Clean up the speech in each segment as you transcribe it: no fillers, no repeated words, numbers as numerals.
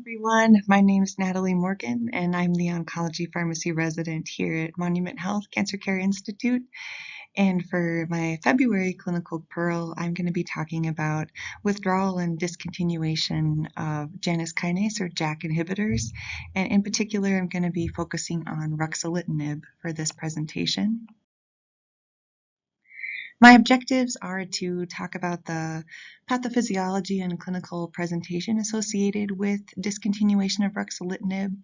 Everyone. My name is Natalie Morgan, and I'm the oncology pharmacy resident here at Monument Health Cancer Care Institute. And for my February clinical pearl, I'm going to be talking about withdrawal and discontinuation of Janus kinase or JAK inhibitors. And in particular, I'm going to be focusing on ruxolitinib for this presentation. My objectives are to talk about the pathophysiology and clinical presentation associated with discontinuation of ruxolitinib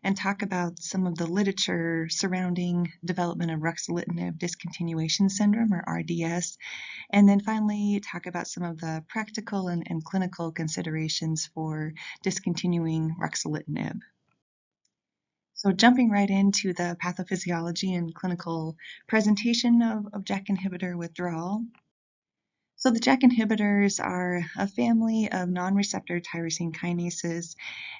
and talk about some of the literature surrounding development of ruxolitinib discontinuation syndrome or RDS, and then finally talk about some of the practical and clinical considerations for discontinuing ruxolitinib. So jumping right into the pathophysiology and clinical presentation of JAK inhibitor withdrawal. So the JAK inhibitors are a family of non-receptor tyrosine kinases,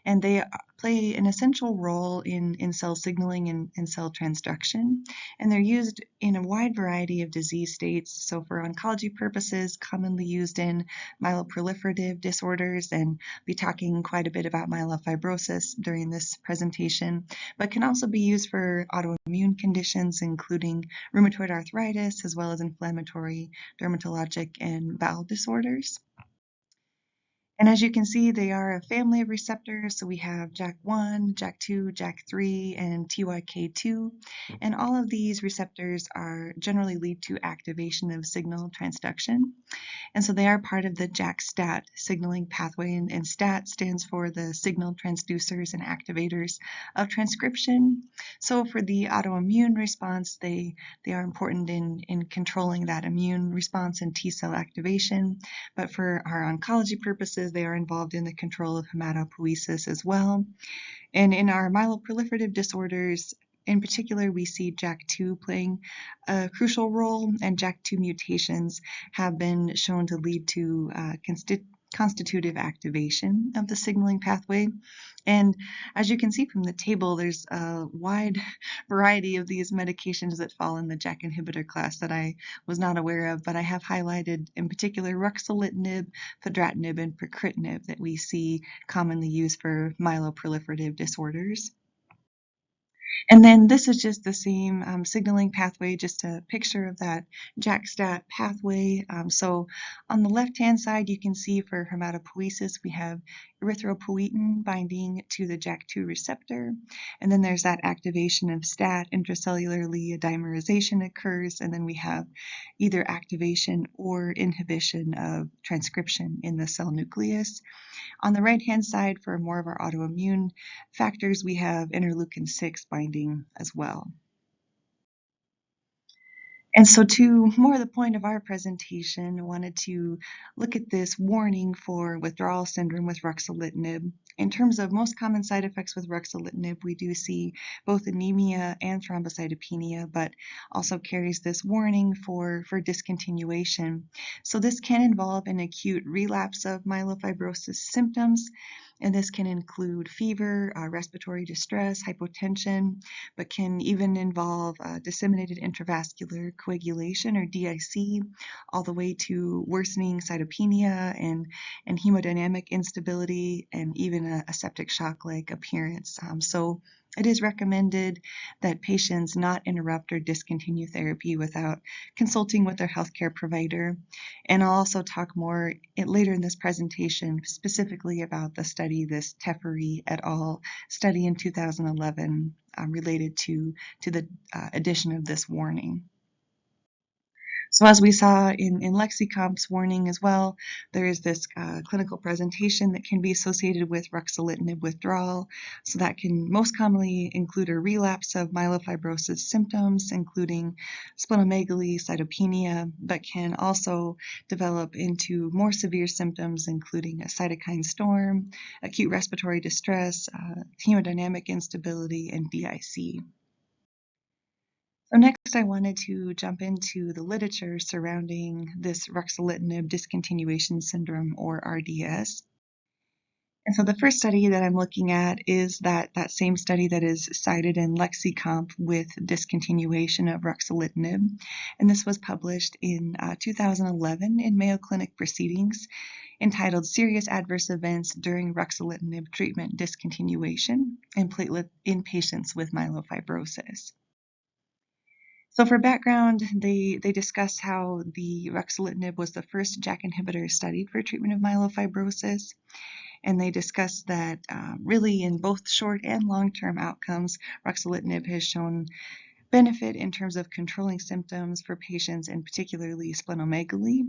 and they play an essential role in cell signaling and cell transduction. And they're used in a wide variety of disease states. So for oncology purposes, commonly used in myeloproliferative disorders, and be talking quite a bit about myelofibrosis during this presentation, but can also be used for autoimmune conditions, including rheumatoid arthritis, as well as inflammatory dermatologic and bowel disorders. And as you can see, they are a family of receptors. So we have JAK1, JAK2, JAK3, and TYK2. And all of these receptors generally lead to activation of signal transduction. And so they are part of the JAK-STAT signaling pathway, and STAT stands for the signal transducers and activators of transcription. So for the autoimmune response, they are important in controlling that immune response and T cell activation. But for our oncology purposes, they are involved in the control of hematopoiesis as well. And in our myeloproliferative disorders, in particular, we see JAK2 playing a crucial role, and JAK2 mutations have been shown to lead to constitutive activation of the signaling pathway. And as you can see from the table, there's a wide variety of these medications that fall in the JAK inhibitor class that I was not aware of, but I have highlighted in particular ruxolitinib, fedratinib, and pacritinib that we see commonly used for myeloproliferative disorders. And then this is just the same signaling pathway, just a picture of that JAK-STAT pathway. So on the left-hand side, you can see for hematopoiesis, we have erythropoietin binding to the JAK2 receptor. And then there's that activation of STAT, intracellularly a dimerization occurs, and then we have either activation or inhibition of transcription in the cell nucleus. On the right-hand side, for more of our autoimmune factors, we have interleukin-6 binding as well. And so to more the point of our presentation, I wanted to look at this warning for withdrawal syndrome with ruxolitinib. In terms of most common side effects with ruxolitinib, we do see both anemia and thrombocytopenia, but also carries this warning for discontinuation. So this can involve an acute relapse of myelofibrosis symptoms, and this can include fever, respiratory distress, hypotension, but can even involve disseminated intravascular coagulation or DIC, all the way to worsening cytopenia and hemodynamic instability, and even a septic shock-like appearance. So it is recommended that patients not interrupt or discontinue therapy without consulting with their healthcare provider. And I'll also talk more later in this presentation specifically about the study, this Teferi et al. Study in 2011 related to the addition of this warning. So as we saw in Lexicomp's warning as well, there is this clinical presentation that can be associated with ruxolitinib withdrawal. So that can most commonly include a relapse of myelofibrosis symptoms, including splenomegaly, cytopenia, but can also develop into more severe symptoms, including a cytokine storm, acute respiratory distress, hemodynamic instability, and DIC. So next I wanted to jump into the literature surrounding this ruxolitinib discontinuation syndrome or RDS. And so the first study that I'm looking at is that same study that is cited in LexiComp with discontinuation of ruxolitinib. And this was published in 2011 in Mayo Clinic Proceedings, entitled Serious Adverse Events During Ruxolitinib Treatment Discontinuation in Patients with Myelofibrosis. So for background, they discuss how the ruxolitinib was the first JAK inhibitor studied for treatment of myelofibrosis. And they discuss that really in both short and long-term outcomes, ruxolitinib has shown benefit in terms of controlling symptoms for patients, and particularly splenomegaly,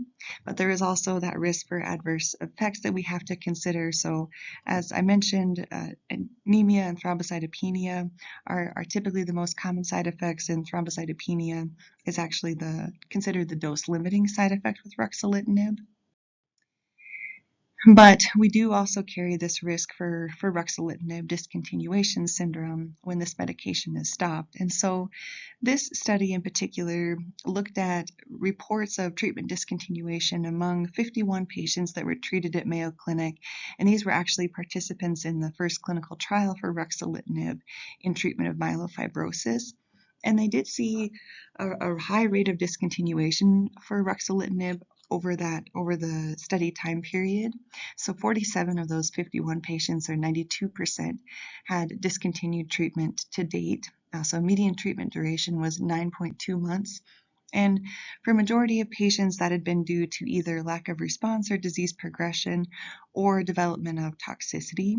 but there is also that risk for adverse effects that we have to consider. So as I mentioned, anemia and thrombocytopenia are typically the most common side effects, and thrombocytopenia is actually considered the dose-limiting side effect with ruxolitinib. But we do also carry this risk for ruxolitinib discontinuation syndrome when this medication is stopped. And so this study in particular looked at reports of treatment discontinuation among 51 patients that were treated at Mayo Clinic. And these were actually participants in the first clinical trial for ruxolitinib in treatment of myelofibrosis. And they did see a high rate of discontinuation for ruxolitinib over the study time period. So 47 of those 51 patients, or 92%, had discontinued treatment to date. So median treatment duration was 9.2 months. And for a majority of patients, that had been due to either lack of response or disease progression or development of toxicity.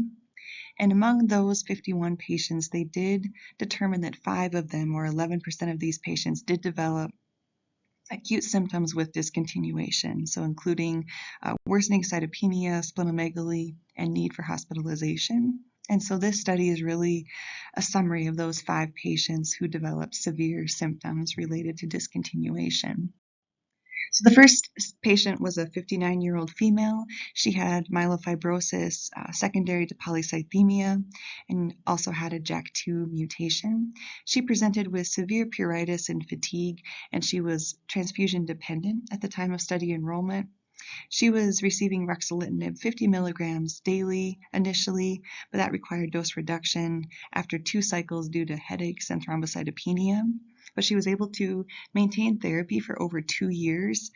And among those 51 patients, they did determine that 5 of them, or 11% of these patients, did develop acute symptoms with discontinuation, so including worsening cytopenia, splenomegaly, and need for hospitalization. And so this study is really a summary of those 5 patients who developed severe symptoms related to discontinuation. So the first patient was a 59-year-old female. She had myelofibrosis secondary to polycythemia and also had a JAK2 mutation. She presented with severe pruritus and fatigue, and she was transfusion dependent at the time of study enrollment. She was receiving ruxolitinib 50 milligrams daily initially, but that required dose reduction after 2 cycles due to headaches and thrombocytopenia. But she was able to maintain therapy for over 2 years,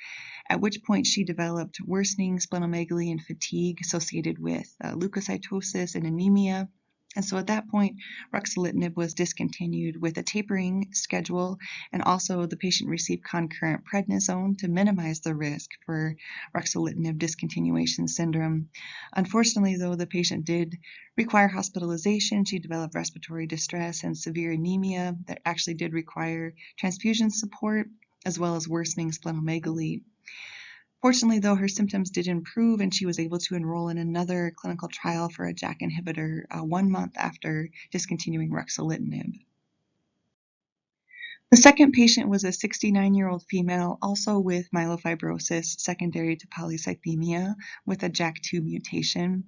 at which point she developed worsening splenomegaly and fatigue associated with leukocytosis and anemia. And so at that point, ruxolitinib was discontinued with a tapering schedule, and also the patient received concurrent prednisone to minimize the risk for ruxolitinib discontinuation syndrome. Unfortunately, though, the patient did require hospitalization. She developed respiratory distress and severe anemia that actually did require transfusion support, as well as worsening splenomegaly. Fortunately, though, her symptoms did improve, and she was able to enroll in another clinical trial for a JAK inhibitor 1 month after discontinuing ruxolitinib. The second patient was a 69-year-old female, also with myelofibrosis secondary to polycythemia with a JAK2 mutation.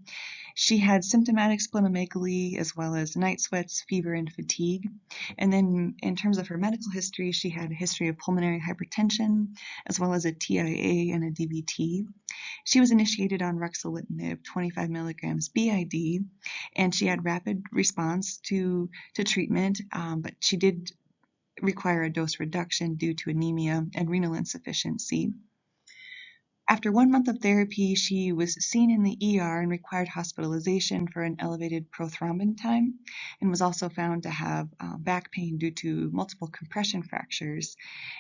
She had symptomatic splenomegaly as well as night sweats, fever, and fatigue. And then in terms of her medical history, she had a history of pulmonary hypertension as well as a TIA and a DVT. She was initiated on ruxolitinib 25 milligrams BID, and she had rapid response to treatment, but she did require a dose reduction due to anemia and renal insufficiency. After 1 month of therapy, she was seen in the ER and required hospitalization for an elevated prothrombin time, and was also found to have back pain due to multiple compression fractures.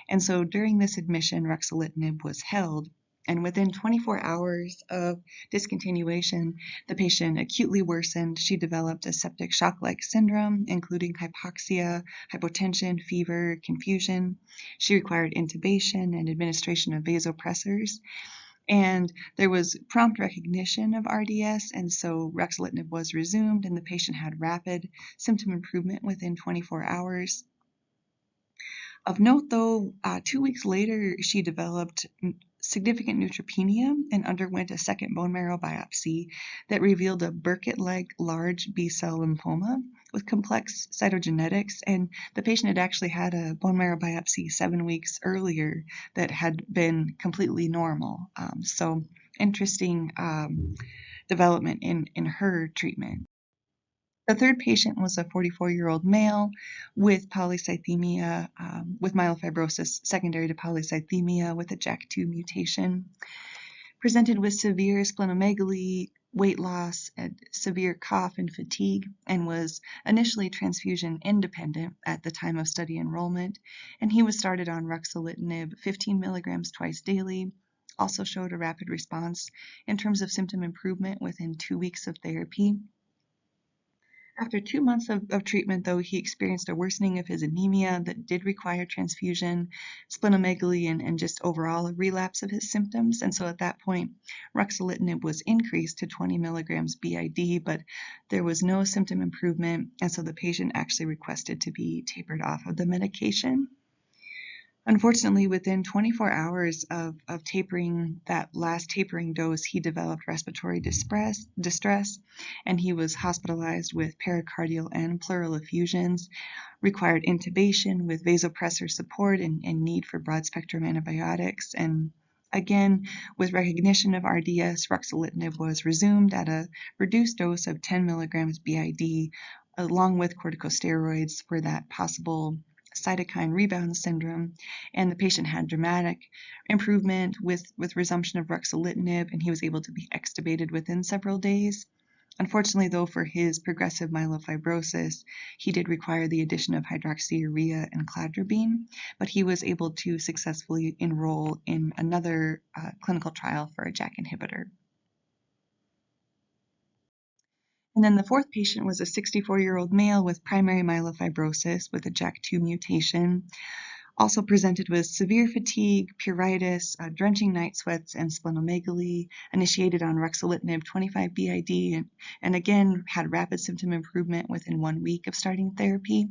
And so during this admission, ruxolitinib was held, and within 24 hours of discontinuation, the patient acutely worsened. She developed a septic shock-like syndrome, including hypoxia, hypotension, fever, confusion. She required intubation and administration of vasopressors. And there was prompt recognition of RDS, and so ruxolitinib was resumed, and the patient had rapid symptom improvement within 24 hours. Of note, though, 2 weeks later, she developed significant neutropenia and underwent a second bone marrow biopsy that revealed a Burkitt-like large B-cell lymphoma with complex cytogenetics, and the patient had actually had a bone marrow biopsy 7 weeks earlier that had been completely normal. So interesting development in her treatment. The third patient was a 44-year-old male with polycythemia, with myelofibrosis secondary to polycythemia with a JAK2 mutation. Presented with severe splenomegaly, weight loss, and severe cough and fatigue, and was initially transfusion independent at the time of study enrollment. And he was started on ruxolitinib 15 milligrams twice daily. Also showed a rapid response in terms of symptom improvement within 2 weeks of therapy. After 2 months of treatment, though, he experienced a worsening of his anemia that did require transfusion, splenomegaly, and just overall a relapse of his symptoms. And so at that point, ruxolitinib was increased to 20 milligrams BID, but there was no symptom improvement. And so the patient actually requested to be tapered off of the medication. Unfortunately, within 24 hours of tapering that last tapering dose, he developed respiratory distress, and he was hospitalized with pericardial and pleural effusions, required intubation with vasopressor support and need for broad-spectrum antibiotics. And again, with recognition of RDS, ruxolitinib was resumed at a reduced dose of 10 milligrams BID, along with corticosteroids for that possible cytokine rebound syndrome, and the patient had dramatic improvement with resumption of ruxolitinib, and he was able to be extubated within several days. Unfortunately, though, for his progressive myelofibrosis, he did require the addition of hydroxyurea and cladribine, but he was able to successfully enroll in another clinical trial for a JAK inhibitor. And then the fourth patient was a 64-year-old male with primary myelofibrosis with a JAK2 mutation, also presented with severe fatigue, pruritus, drenching night sweats, and splenomegaly, initiated on ruxolitinib 25 BID, and again had rapid symptom improvement within 1 week of starting therapy.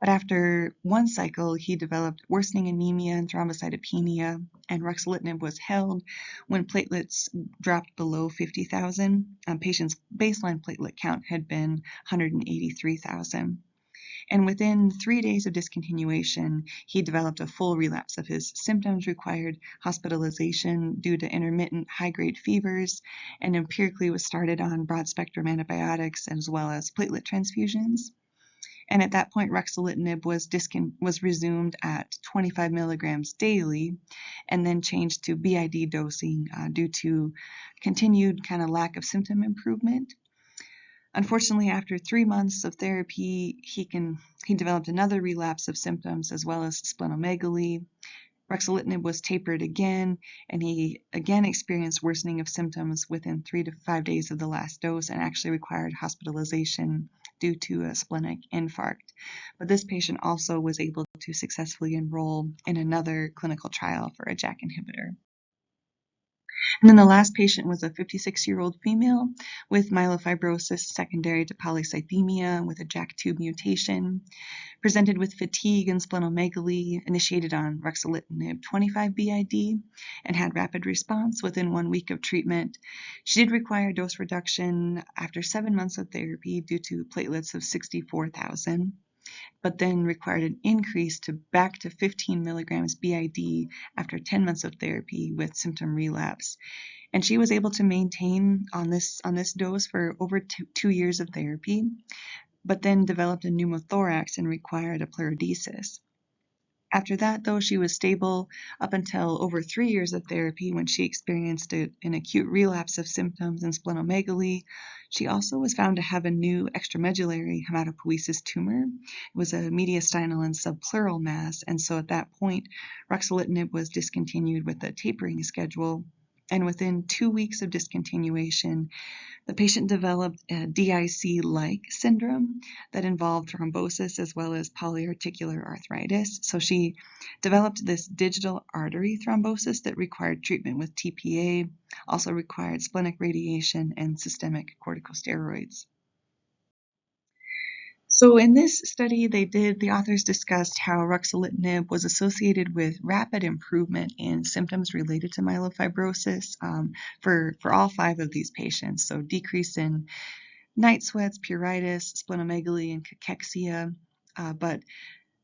But after one cycle, he developed worsening anemia and thrombocytopenia, and ruxolitinib was held when platelets dropped below 50,000. Patient's baseline platelet count had been 183,000. And within 3 days of discontinuation, he developed a full relapse of his symptoms, required hospitalization due to intermittent high-grade fevers, and empirically was started on broad-spectrum antibiotics as well as platelet transfusions. And at that point, ruxolitinib was resumed at 25 milligrams daily, and then changed to BID dosing due to continued kind of lack of symptom improvement. Unfortunately, after 3 months of therapy, he developed another relapse of symptoms as well as splenomegaly. Ruxolitinib was tapered again, and he again experienced worsening of symptoms within 3 to 5 days of the last dose and actually required hospitalization due to a splenic infarct. But this patient also was able to successfully enroll in another clinical trial for a JAK inhibitor. And then the last patient was a 56-year-old female with myelofibrosis secondary to polycythemia with a JAK2 mutation, presented with fatigue and splenomegaly, initiated on ruxolitinib 25 BID, and had rapid response within 1 week of treatment. She did require dose reduction after 7 months of therapy due to platelets of 64,000. But then required an increase back to 15 milligrams BID after 10 months of therapy with symptom relapse. And she was able to maintain on this dose for over 2 years of therapy, but then developed a pneumothorax and required a pleurodesis. After that, though, she was stable up until over 3 years of therapy when she experienced an acute relapse of symptoms and splenomegaly. She also was found to have a new extramedullary hematopoiesis tumor. It was a mediastinal and subpleural mass, and so at that point, ruxolitinib was discontinued with a tapering schedule. And within 2 weeks of discontinuation, the patient developed a DIC-like syndrome that involved thrombosis as well as polyarticular arthritis. So she developed this digital artery thrombosis that required treatment with TPA, also required splenic radiation and systemic corticosteroids. So in this study, the authors discussed how ruxolitinib was associated with rapid improvement in symptoms related to myelofibrosis for all 5 of these patients. So decrease in night sweats, pruritus, splenomegaly, and cachexia. But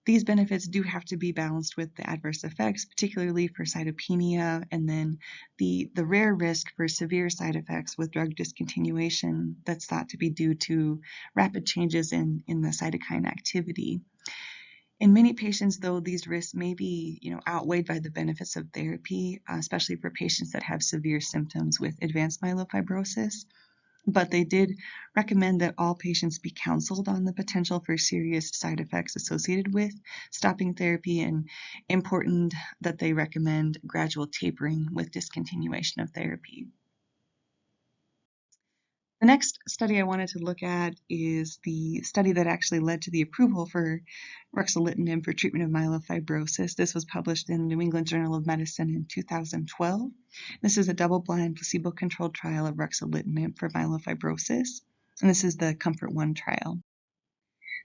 these benefits do have to be balanced with the adverse effects, particularly for cytopenia, and then the rare risk for severe side effects with drug discontinuation that's thought to be due to rapid changes in the cytokine activity. In many patients, though, these risks may be, outweighed by the benefits of therapy, especially for patients that have severe symptoms with advanced myelofibrosis. But they did recommend that all patients be counseled on the potential for serious side effects associated with stopping therapy, and important that they recommend gradual tapering with discontinuation of therapy. The next study I wanted to look at is the study that actually led to the approval for ruxolitinib for treatment of myelofibrosis. This was published in the New England Journal of Medicine in 2012. This is a double-blind, placebo-controlled trial of ruxolitinib for myelofibrosis, and this is the COMFORT-1 trial.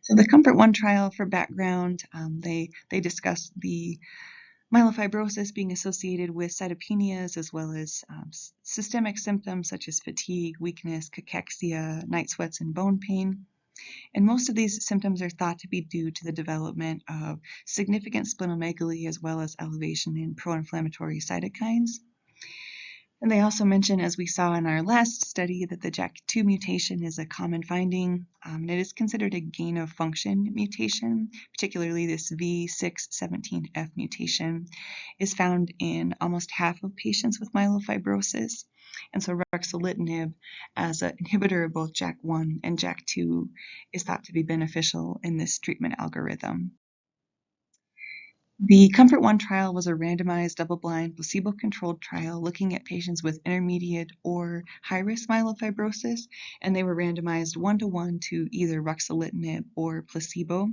So the COMFORT-1 trial, for background, they discuss the myelofibrosis being associated with cytopenias as well as systemic symptoms such as fatigue, weakness, cachexia, night sweats, and bone pain. And most of these symptoms are thought to be due to the development of significant splenomegaly as well as elevation in pro-inflammatory cytokines. And they also mention, as we saw in our last study, that the JAK2 mutation is a common finding, and it is considered a gain-of-function mutation. Particularly this V617F mutation is found in almost half of patients with myelofibrosis. And so ruxolitinib, as an inhibitor of both JAK1 and JAK2, is thought to be beneficial in this treatment algorithm. The COMFORT-1 trial was a randomized, double-blind, placebo-controlled trial looking at patients with intermediate or high-risk myelofibrosis, and they were randomized 1-to-1 to either ruxolitinib or placebo.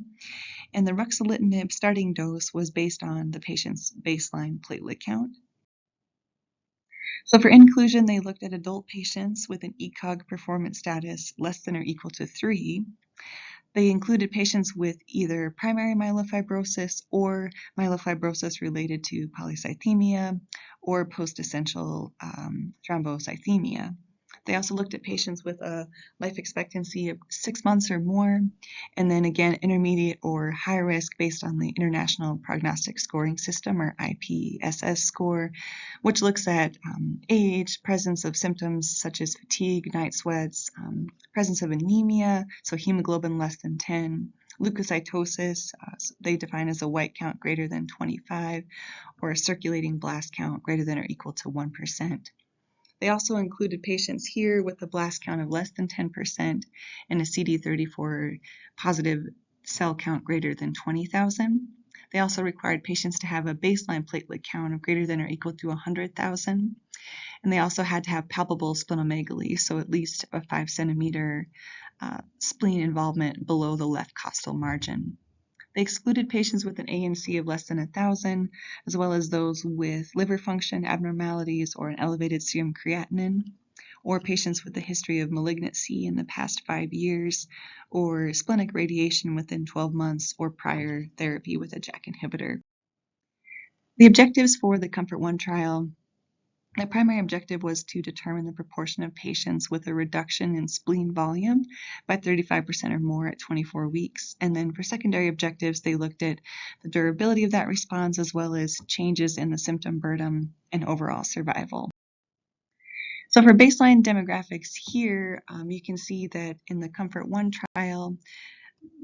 And the ruxolitinib starting dose was based on the patient's baseline platelet count. So for inclusion, they looked at adult patients with an ECOG performance status less than or equal to 3. They included patients with either primary myelofibrosis or myelofibrosis related to polycythemia or post-essential thrombocythemia. They also looked at patients with a life expectancy of 6 months or more, and then again, intermediate or high risk based on the International Prognostic Scoring System, or IPSS score, which looks at age, presence of symptoms such as fatigue, night sweats, presence of anemia, so hemoglobin less than 10, leukocytosis, they define as a white count greater than 25, or a circulating blast count greater than or equal to 1%. They also included patients here with a blast count of less than 10% and a CD34 positive cell count greater than 20,000. They also required patients to have a baseline platelet count of greater than or equal to 100,000. And they also had to have palpable splenomegaly, so at least a 5 centimeter spleen involvement below the left costal margin. They excluded patients with an ANC of less than 1,000, as well as those with liver function abnormalities or an elevated serum creatinine, or patients with a history of malignancy in the past 5 years, or splenic radiation within 12 months, or prior therapy with a JAK inhibitor. The objectives for the COMFORT-1 trial: the primary objective was to determine the proportion of patients with a reduction in spleen volume by 35% or more at 24 weeks. And then for secondary objectives, they looked at the durability of that response as well as changes in the symptom burden and overall survival. So for baseline demographics here, you can see that in the COMFORT-1 trial,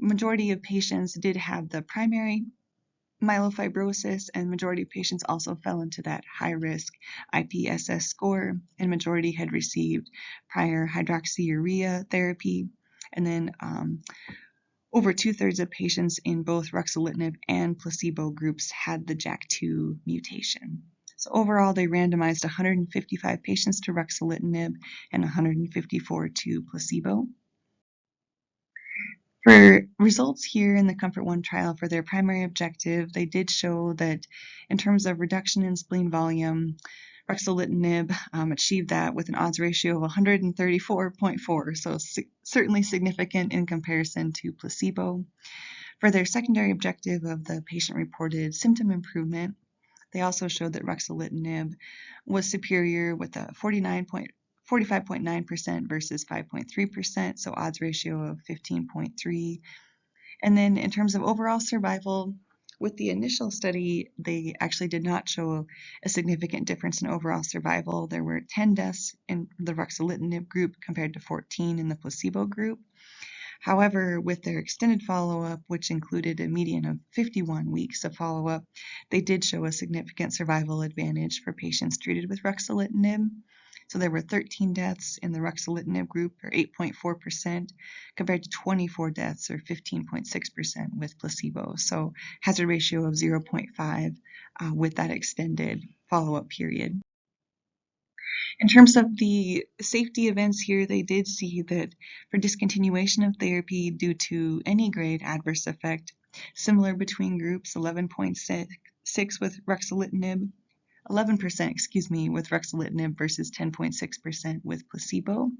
majority of patients did have the primary myelofibrosis, and majority of patients also fell into that high-risk IPSS score, and majority had received prior hydroxyurea therapy. And then over 2/3 of patients in both ruxolitinib and placebo groups had the JAK2 mutation. So overall, they randomized 155 patients to ruxolitinib and 154 to placebo. For results here in the COMFORT-1 trial, for their primary objective, they did show that in terms of reduction in spleen volume, ruxolitinib achieved that with an odds ratio of 134.4, so certainly significant in comparison to placebo. For their secondary objective of the patient-reported symptom improvement, they also showed that ruxolitinib was superior with a 45.9% versus 5.3%, so odds ratio of 15.3. And then in terms of overall survival, with the initial study, they actually did not show a significant difference in overall survival. There were 10 deaths in the ruxolitinib group compared to 14 in the placebo group. However, with their extended follow-up, which included a median of 51 weeks of follow-up, they did show a significant survival advantage for patients treated with ruxolitinib. So there were 13 deaths in the ruxolitinib group, or 8.4%, compared to 24 deaths, or 15.6% with placebo. So hazard ratio of 0.5 with that extended follow-up period. In terms of the safety events here, they did see that for discontinuation of therapy due to any grade adverse effect, similar between groups, 11.6 with ruxolitinib, 11% with ruxolitinib versus 10.6% with placebo.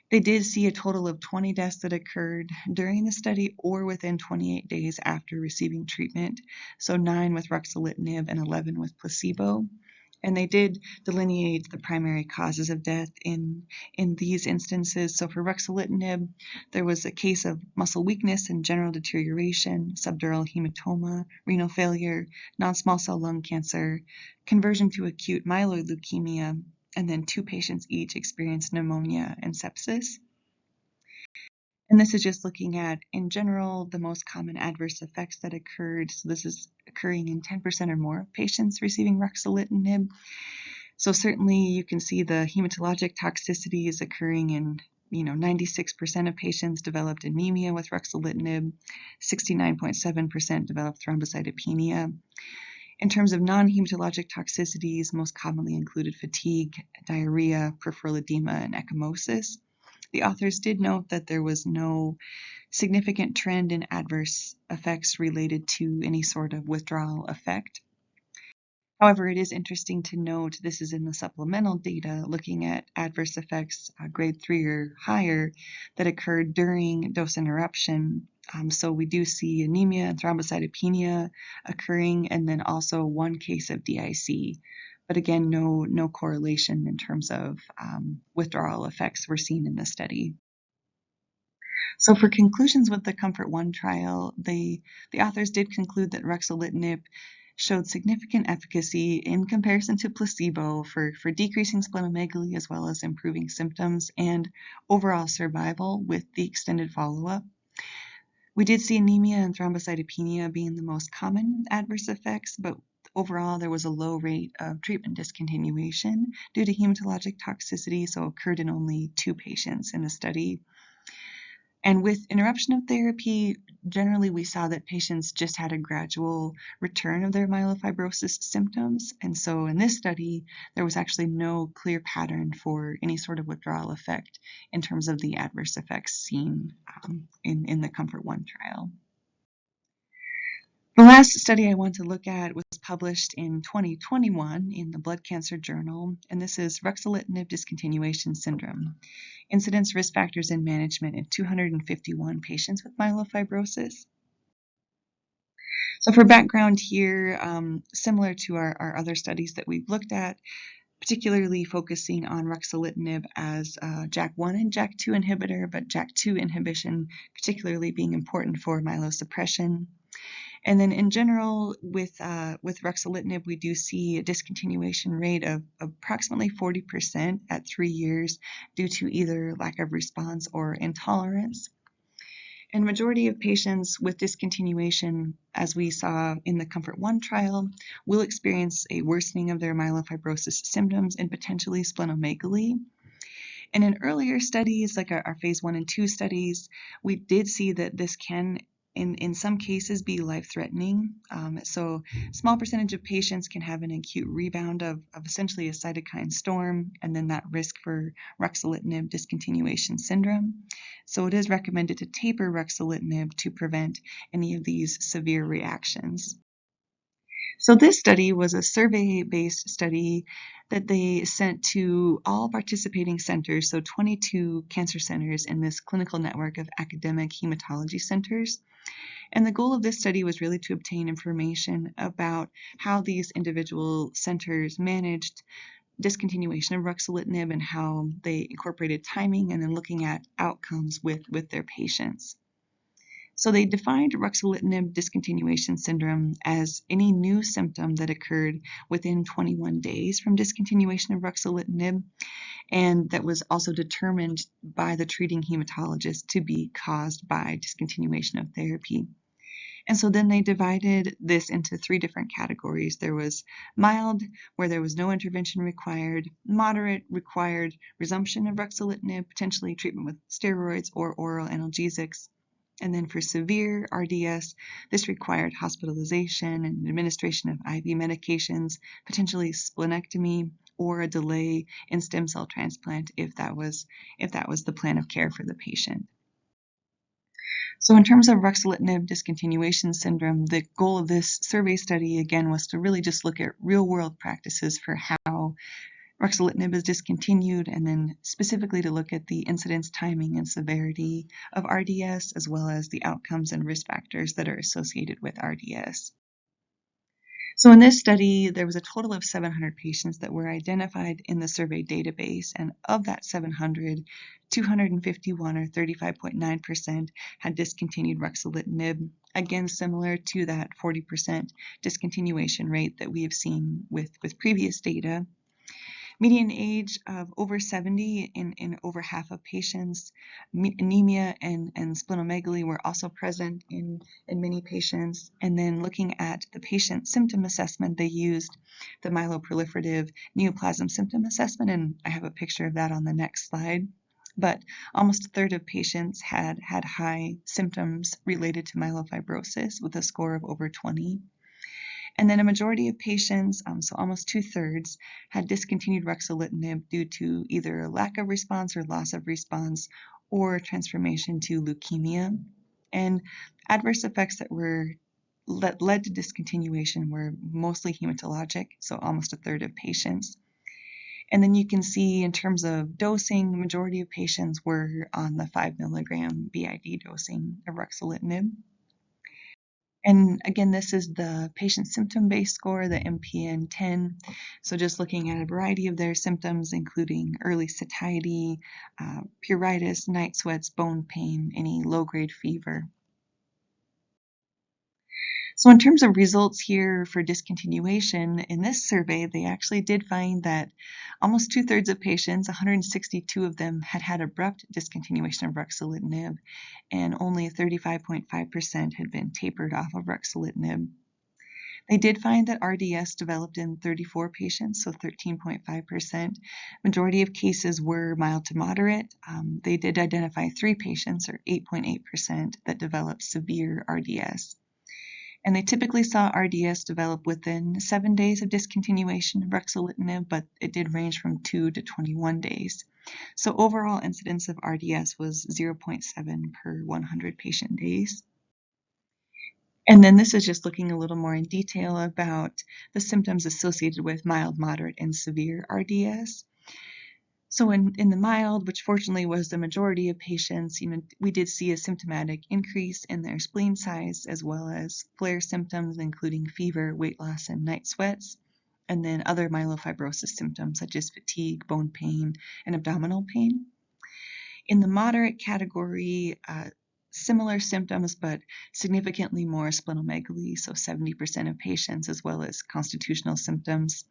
They did see a total of 20 deaths that occurred during the study or within 28 days after receiving treatment, so 9 with ruxolitinib and 11 with placebo. And they did delineate the primary causes of death in these instances. So for ruxolitinib, there was a case of muscle weakness and general deterioration, subdural hematoma, renal failure, non-small cell lung cancer, conversion to acute myeloid leukemia, and then 2 patients each experienced pneumonia and sepsis. And this is just looking at, in general, the most common adverse effects that occurred. So this is occurring in 10% or more of patients receiving ruxolitinib. So certainly you can see the hematologic toxicity is occurring in 96% of patients developed anemia with ruxolitinib, 69.7% developed thrombocytopenia. In terms of non-hematologic toxicities, most commonly included fatigue, diarrhea, peripheral edema, and ecchymosis. The authors did note that there was no significant trend in adverse effects related to any sort of withdrawal effect. However, it is interesting to note this is in the supplemental data looking at adverse effects grade 3 or higher that occurred during dose interruption. So we do see anemia and thrombocytopenia occurring, and then also 1 case of DIC. But again, no correlation in terms of withdrawal effects were seen in the study. So for conclusions with the COMFORT-I trial, the authors did conclude that ruxolitinib showed significant efficacy in comparison to placebo for decreasing splenomegaly as well as improving symptoms and overall survival with the extended follow-up. We did see anemia and thrombocytopenia being the most common adverse effects, but overall there was a low rate of treatment discontinuation due to hematologic toxicity, so occurred in only 2 patients in the study. And with interruption of therapy, generally we saw that patients just had a gradual return of their myelofibrosis symptoms. And so in this study, there was actually no clear pattern for any sort of withdrawal effect in terms of the adverse effects seen in the COMFORT-I trial. The last study I want to look at was published in 2021 in the Blood Cancer Journal, and this is ruxolitinib discontinuation syndrome, incidence, risk factors, and management in 251 patients with myelofibrosis. So for background here, similar to our other studies that we've looked at, particularly focusing on ruxolitinib as a JAK1 and JAK2 inhibitor, but JAK2 inhibition particularly being important for myelosuppression. And then in general, with ruxolitinib, we do see a discontinuation rate of approximately 40% at 3 years due to either lack of response or intolerance. And majority of patients with discontinuation, as we saw in the COMFORT-I trial, will experience a worsening of their myelofibrosis symptoms and potentially splenomegaly. And in earlier studies, like our phase 1 and 2 studies, we did see that this can in some cases be life-threatening. So small percentage of patients can have an acute rebound of essentially a cytokine storm, and then that risk for ruxolitinib discontinuation syndrome. So it is recommended to taper ruxolitinib to prevent any of these severe reactions. So this study was a survey-based study that they sent to all participating centers, so 22 cancer centers in this clinical network of academic hematology centers. And the goal of this study was really to obtain information about how these individual centers managed discontinuation of ruxolitinib and how they incorporated timing and then looking at outcomes with their patients. So they defined ruxolitinib discontinuation syndrome as any new symptom that occurred within 21 days from discontinuation of ruxolitinib, and that was also determined by the treating hematologist to be caused by discontinuation of therapy. And so then they divided this into three different categories. There was mild, where there was no intervention required; moderate, required resumption of ruxolitinib, potentially treatment with steroids or oral analgesics; and then for severe RDS, this required hospitalization and administration of IV medications, potentially splenectomy, or a delay in stem cell transplant if that was the plan of care for the patient. So in terms of ruxolitinib discontinuation syndrome, the goal of this survey study, again, was to really just look at real-world practices for how ruxolitinib is discontinued, and then specifically to look at the incidence, timing, and severity of RDS, as well as the outcomes and risk factors that are associated with RDS. So in this study, there was a total of 700 patients that were identified in the survey database, and of that 700, 251 or 35.9% had discontinued ruxolitinib, again similar to that 40% discontinuation rate that we have seen with previous data. Median age of over 70 in over half of patients. Anemia and splenomegaly were also present in many patients. And then looking at the patient symptom assessment, they used the myeloproliferative neoplasm symptom assessment, and I have a picture of that on the next slide. But almost a third of patients had high symptoms related to myelofibrosis with a score of over 20. And then a majority of patients, so almost 2/3, had discontinued ruxolitinib due to either lack of response or loss of response, or transformation to leukemia. And adverse effects that led to discontinuation were mostly hematologic, so almost a third of patients. And then you can see in terms of dosing, the majority of patients were on the 5 mg BID dosing of ruxolitinib. And again, this is the patient symptom-based score, the MPN-10. So just looking at a variety of their symptoms, including early satiety, pruritus, night sweats, bone pain, any low-grade fever. So in terms of results here for discontinuation, in this survey, they actually did find that almost 2/3 of patients, 162 of them, had abrupt discontinuation of ruxolitinib, and only 35.5% had been tapered off of ruxolitinib. They did find that RDS developed in 34 patients, so 13.5%. Majority of cases were mild to moderate. They did identify 3 patients, or 8.8%, that developed severe RDS. And they typically saw RDS develop within 7 days of discontinuation of ruxolitinib, but it did range from 2 to 21 days. So overall incidence of RDS was 0.7 per 100 patient days. And then this is just looking a little more in detail about the symptoms associated with mild, moderate, and severe RDS. So in the mild, which fortunately was the majority of patients, we did see a symptomatic increase in their spleen size, as well as flare symptoms, including fever, weight loss, and night sweats, and then other myelofibrosis symptoms such as fatigue, bone pain, and abdominal pain. In the moderate category, similar symptoms, but significantly more splenomegaly, so 70% of patients, as well as constitutional symptoms.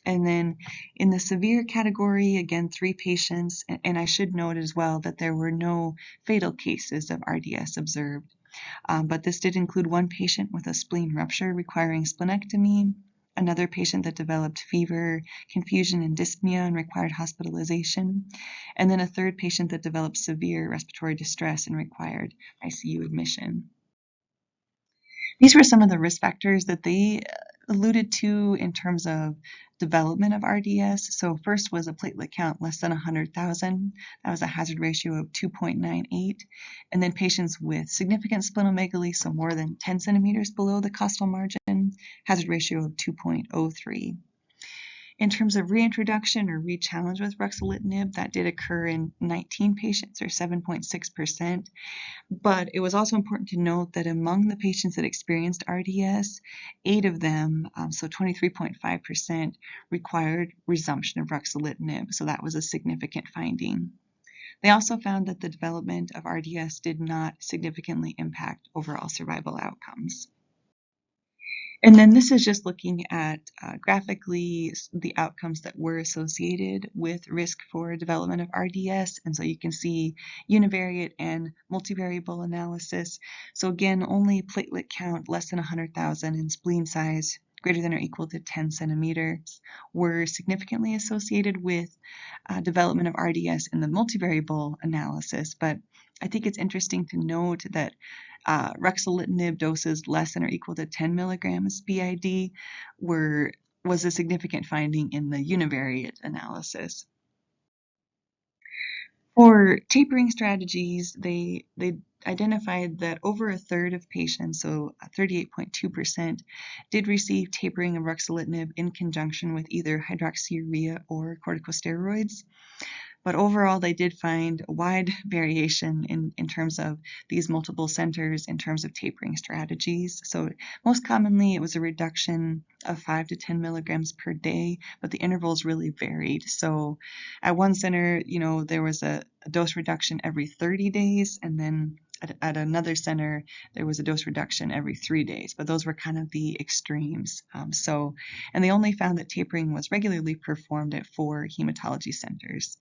And then in the severe category, again, 3 patients, and I should note as well that there were no fatal cases of RDS observed. But this did include 1 patient with a spleen rupture requiring splenectomy, another patient that developed fever, confusion, and dyspnea and required hospitalization, and then a 3rd patient that developed severe respiratory distress and required ICU admission. These were some of the risk factors that they alluded to in terms of development of RDS. So first was a platelet count less than 100,000. That was a hazard ratio of 2.98. And then patients with significant splenomegaly, so more than 10 centimeters below the costal margin, hazard ratio of 2.03. In terms of reintroduction or re-challenge with ruxolitinib, that did occur in 19 patients, or 7.6%. But it was also important to note that among the patients that experienced RDS, 8 of them, so 23.5%, required resumption of ruxolitinib. So that was a significant finding. They also found that the development of RDS did not significantly impact overall survival outcomes. And then this is just looking at graphically the outcomes that were associated with risk for development of RDS. And so you can see univariate and multivariable analysis. So again, only platelet count less than 100,000 and spleen size greater than or equal to 10 centimeters were significantly associated with development of RDS in the multivariable analysis. But I think it's interesting to note that ruxolitinib doses less than or equal to 10 milligrams BID was a significant finding in the univariate analysis. For tapering strategies, they identified that over a third of patients, so 38.2%, did receive tapering of ruxolitinib in conjunction with either hydroxyurea or corticosteroids. But overall, they did find a wide variation in terms of these multiple centers in terms of tapering strategies. So most commonly, it was a reduction of 5 to 10 milligrams per day, but the intervals really varied. So at one center, there was a dose reduction every 30 days, and then at another center, there was a dose reduction every 3 days, but those were kind of the extremes. And they only found that tapering was regularly performed at 4 hematology centers.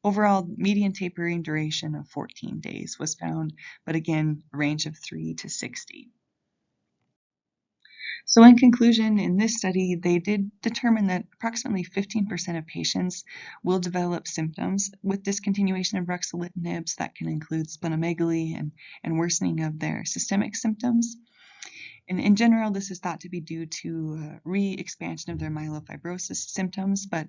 Overall, median tapering duration of 14 days was found, but again, a range of 3 to 60. So in conclusion, in this study, they did determine that approximately 15% of patients will develop symptoms with discontinuation of ruxolitinib. That can include splenomegaly and worsening of their systemic symptoms. And in general, this is thought to be due to re-expansion of their myelofibrosis symptoms, but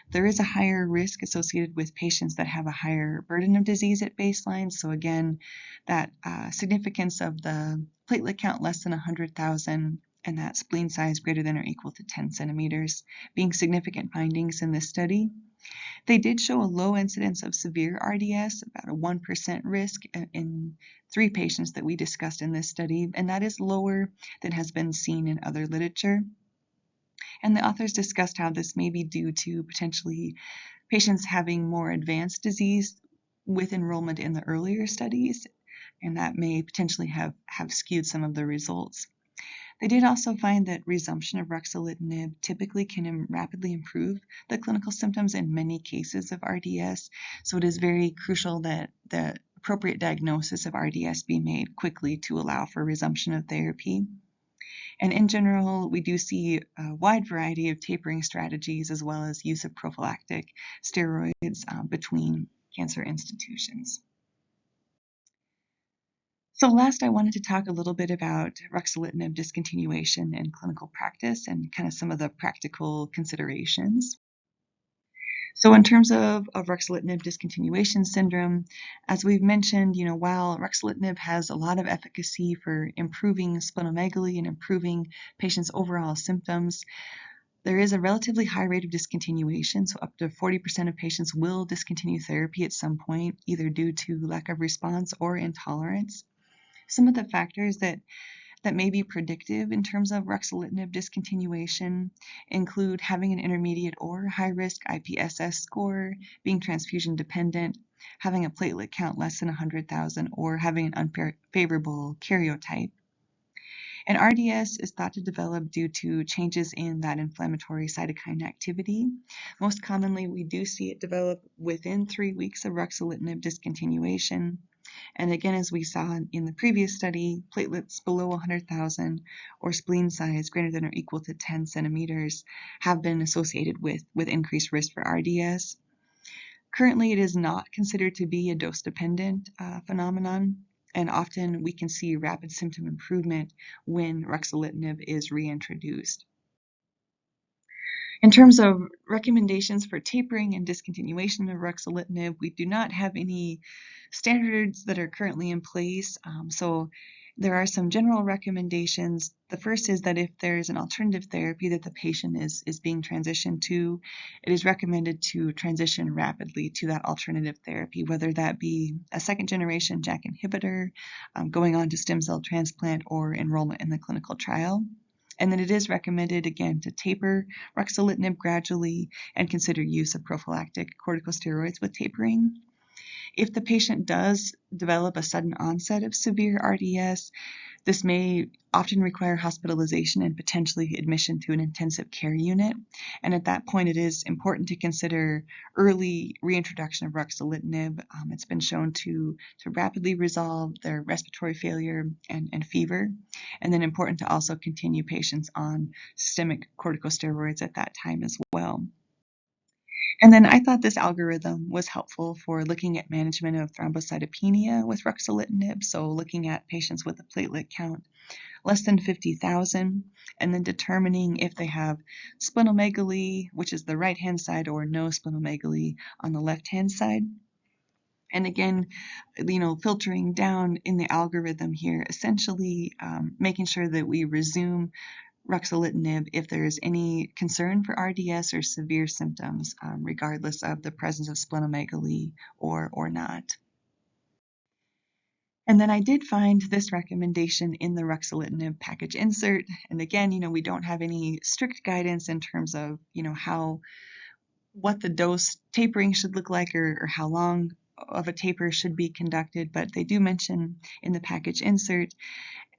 there is a higher risk associated with patients that have a higher burden of disease at baseline. So again, that significance of the platelet count less than 100,000 and that spleen size greater than or equal to 10 centimeters being significant findings in this study. They did show a low incidence of severe RDS, about a 1% risk in 3 patients that we discussed in this study, and that is lower than has been seen in other literature. And the authors discussed how this may be due to potentially patients having more advanced disease with enrollment in the earlier studies, and that may potentially have skewed some of the results. They did also find that resumption of ruxolitinib typically can rapidly improve the clinical symptoms in many cases of RDS, so it is very crucial that the appropriate diagnosis of RDS be made quickly to allow for resumption of therapy. And in general, we do see a wide variety of tapering strategies as well as use of prophylactic steroids between cancer institutions. So last, I wanted to talk a little bit about ruxolitinib discontinuation in clinical practice and kind of some of the practical considerations. So in terms of ruxolitinib discontinuation syndrome, as we've mentioned, while ruxolitinib has a lot of efficacy for improving splenomegaly and improving patients' overall symptoms, there is a relatively high rate of discontinuation, so up to 40% of patients will discontinue therapy at some point, either due to lack of response or intolerance. Some of the factors that may be predictive in terms of ruxolitinib discontinuation include having an intermediate or high-risk IPSS score, being transfusion dependent, having a platelet count less than 100,000, or having an unfavorable karyotype. And RDS is thought to develop due to changes in that inflammatory cytokine activity. Most commonly, we do see it develop within 3 weeks of ruxolitinib discontinuation. And again, as we saw in the previous study, platelets below 100,000 or spleen size greater than or equal to 10 centimeters have been associated with increased risk for RDS. Currently, it is not considered to be a dose-dependent phenomenon, and often we can see rapid symptom improvement when ruxolitinib is reintroduced. In terms of recommendations for tapering and discontinuation of ruxolitinib, we do not have any standards that are currently in place. So there are some general recommendations. The first is that if there is an alternative therapy that the patient is being transitioned to, it is recommended to transition rapidly to that alternative therapy, whether that be a second-generation JAK inhibitor, going on to stem cell transplant, or enrollment in the clinical trial. And then it is recommended, again, to taper ruxolitinib gradually and consider use of prophylactic corticosteroids with tapering. if the patient does develop a sudden onset of severe RDS, this may often require hospitalization and potentially admission to an intensive care unit. And at that point, it is important to consider early reintroduction of ruxolitinib. It's been shown to rapidly resolve their respiratory failure and fever. And then important to also continue patients on systemic corticosteroids at that time as well. And then I thought this algorithm was helpful for looking at management of thrombocytopenia with ruxolitinib, so looking at patients with a platelet count less than 50,000, and then determining if they have splenomegaly, which is the right-hand side, or no splenomegaly on the left-hand side. And again, filtering down in the algorithm here, essentially making sure that we resume ruxolitinib if there is any concern for RDS or severe symptoms, regardless of the presence of splenomegaly or not. And then I did find this recommendation in the ruxolitinib package insert. And again, we don't have any strict guidance in terms of, what the dose tapering should look like or how long of a taper should be conducted. But they do mention in the package insert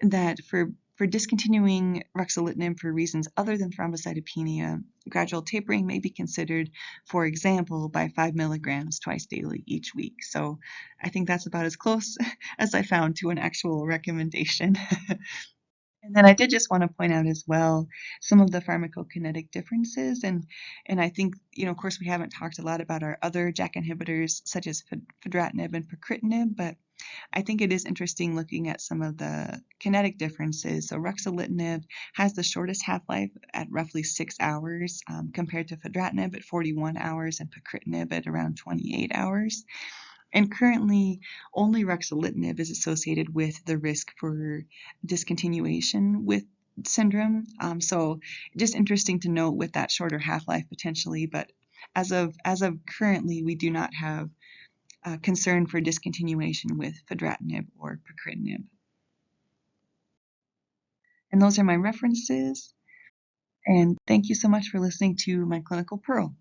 that for discontinuing ruxolitinib for reasons other than thrombocytopenia, gradual tapering may be considered, for example, by 5 milligrams twice daily each week. So I think that's about as close as I found to an actual recommendation. And then I did just want to point out as well some of the pharmacokinetic differences. And I think, of course, we haven't talked a lot about our other JAK inhibitors, such as fedratinib and pacritinib, but I think it is interesting looking at some of the kinetic differences. So ruxolitinib has the shortest half-life at roughly 6 hours compared to fedratinib at 41 hours and pacritinib at around 28 hours. And currently, only ruxolitinib is associated with the risk for discontinuation with syndrome. So just interesting to note with that shorter half-life potentially, but as of currently, we do not have concern for discontinuation with fedratinib or pacritinib. And those are my references. And thank you so much for listening to my clinical pearl.